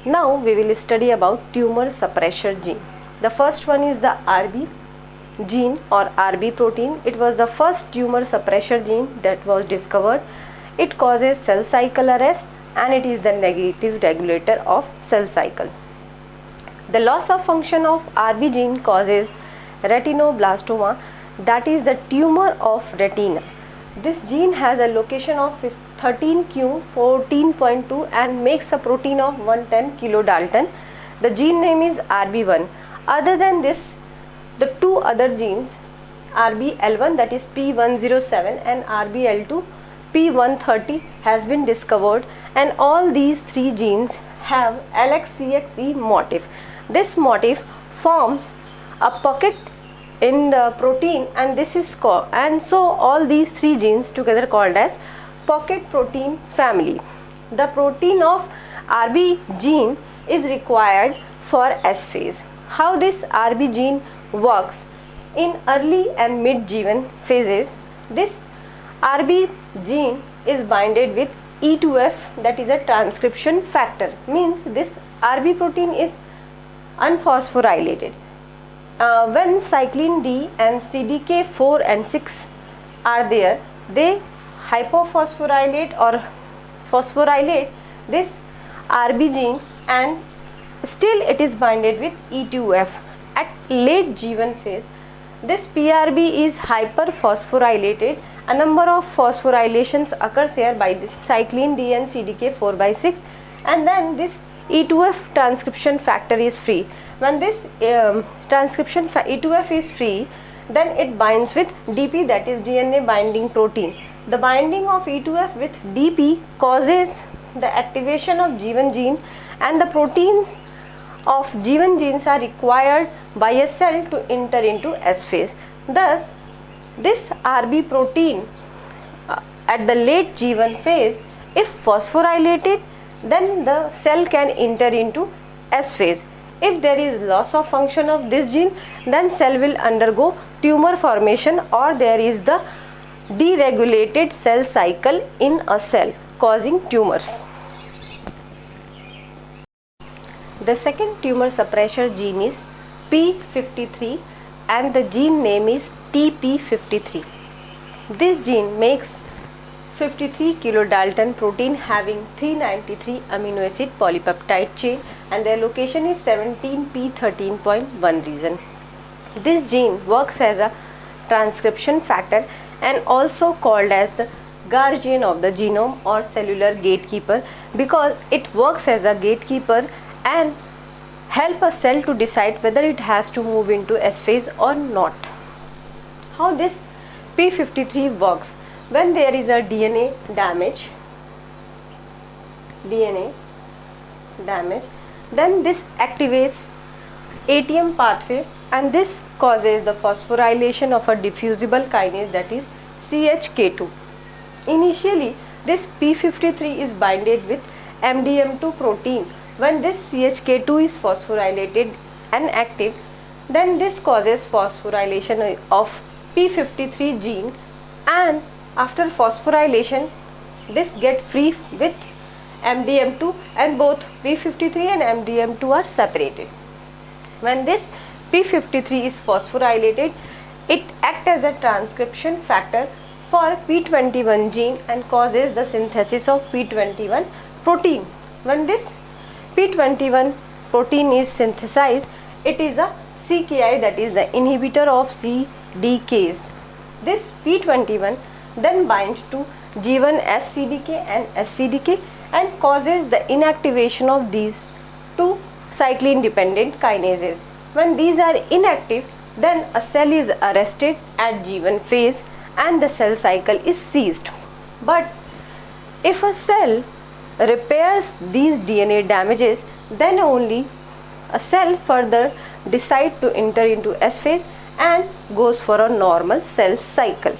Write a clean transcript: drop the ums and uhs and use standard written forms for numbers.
Now we will study about tumor suppressor gene. The first one is the RB gene or RB protein. It was the first tumor suppressor gene that was discovered. It causes cell cycle arrest and it is the negative regulator of cell cycle. The loss of function of RB gene causes retinoblastoma, that is the tumor of retina. This gene has a location of 13q14.2 and makes a protein of 110 kilodalton. The gene name is RB1. Other than this, the two other genes RBL1, that is P107, and RBL2 P130 has been discovered, and all these three genes have LXCXE motif. This motif forms a pocket in the protein, and this is called, and so all these three genes together called as pocket protein family. The protein of RB gene is required for S phase. How this RB gene works? In early and mid G1 phases, this RB gene is binded with E2F, that is a transcription factor, means this RB protein is unphosphorylated. When cyclin D and CDK4 and 6 are there, they hypophosphorylate or phosphorylate this RB gene, and still it is binded with E2F. At late G1 phase, this PRB is hyperphosphorylated. A number of phosphorylations occurs here by the cyclin D and CDK4 by 6, and then this E2F transcription factor is free. When this E2F is free, then it binds with DP, that is DNA binding protein. The binding of E2F with DP causes the activation of G1 gene, and the proteins of G1 genes are required by a cell to enter into S phase. Thus, this RB protein at the late G1 phase, if phosphorylated, then the cell can enter into S phase. If there is loss of function of this gene, then cell will undergo tumor formation, or there is the deregulated cell cycle in a cell causing tumors. The second tumor suppressor gene is P53 and the gene name is TP53. This gene makes 53 kilodalton protein having 393 amino acid polypeptide chain, and their location is 17p13.1 region. This gene works as a transcription factor and also called as the guardian of the genome or cellular gatekeeper, because it works as a gatekeeper and help a cell to decide whether it has to move into S phase or not. How this P53 works? When there is a DNA damage, then this activates ATM pathway, and this causes the phosphorylation of a diffusible kinase, that is CHK2. Initially, this P53 is binded with MDM2 protein. When this CHK2 is phosphorylated and active, then this causes phosphorylation of P53 gene, and after phosphorylation, this get free with MDM2, and both P53 and MDM2 are separated. When this P53 is phosphorylated, it acts as a transcription factor for P21 gene and causes the synthesis of P21 protein. When this P21 protein is synthesized, it is a CKI, that is the inhibitor of CDKs. This P21 then binds to G1 SCDK and SCDK and causes the inactivation of these two cyclin dependent kinases. When these are inactive, then a cell is arrested at G1 phase and the cell cycle is ceased. But if a cell repairs these DNA damages, then only a cell further decide to enter into S phase and goes for a normal cell cycle.